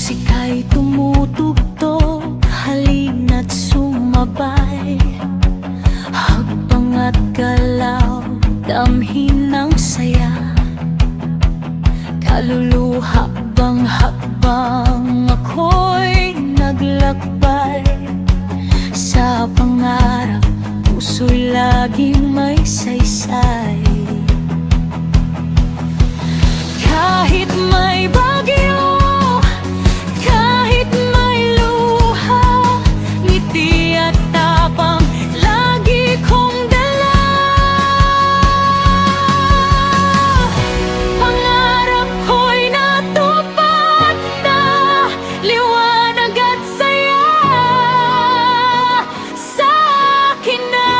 musika'y tumutugtog, halina't sumabay. Hakbang at galaw, damhin ng saya. Kaluluha bang hakbang, ako'y naglakbay. Sa pangarap, puso'y laging may saysay. Kahit may bagyo, kahit may luha, ngiti at tapang lagi kong dala. Pangarap ko'y natupad na, liwanag at saya sa akin na.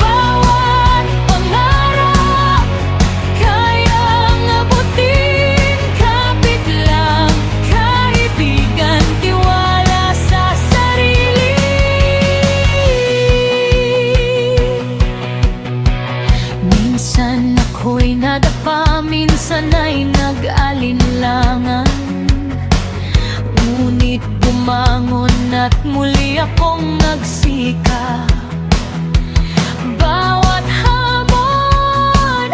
Bawat pangarap kayang abutin, kapit lang kaibigan, tiwala sa sarili. Minsan ako'y nadapa, minsan ay nag-alinlangan, ngunit bumangon at muli akong nagsikap. Bawat hamon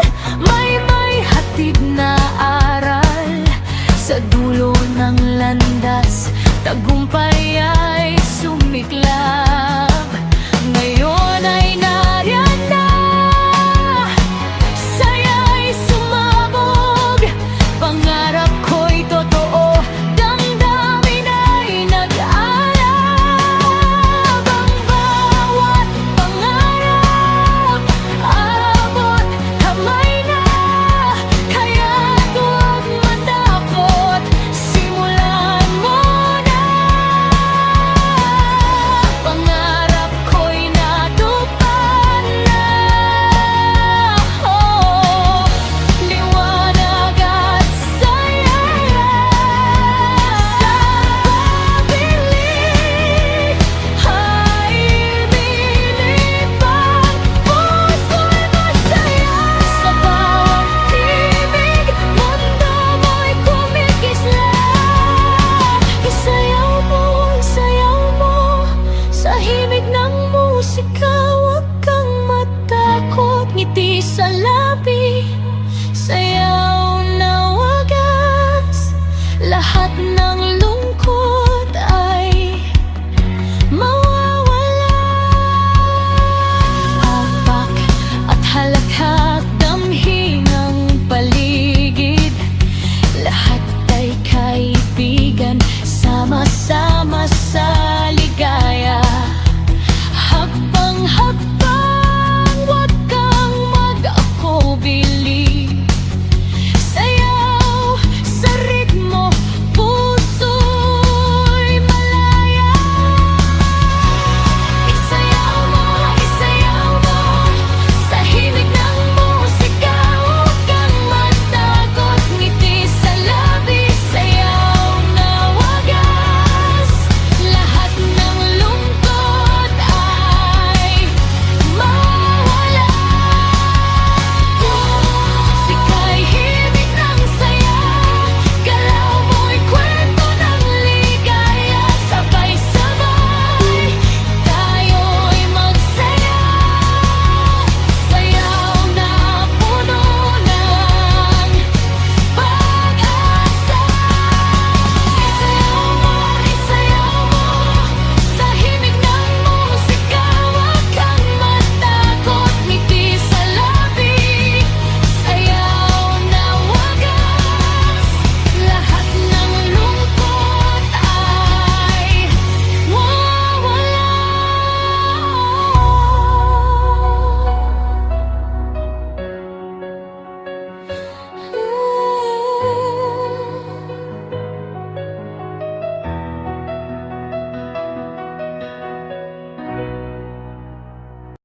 may hatid na aral, sa dulo ng landas tagumpay ay sumiklab. Ngayon ay nariyan na, saya'y sumabog, pangarap ko'y totoo, damdamin ay nag-alab. Ang bawat pangarap, abot kamay na, kaya't huwag matakot, simulan mo na. Pangarap ko'y natupad na, oh, liwanag at saya sa pag-ibig ay bilib ang puso'y masaya. Sa bawat himig, mundo mo'y kumikislap. Isayaw mo sa himig ng musika, huwag kang matakot, ngiti sa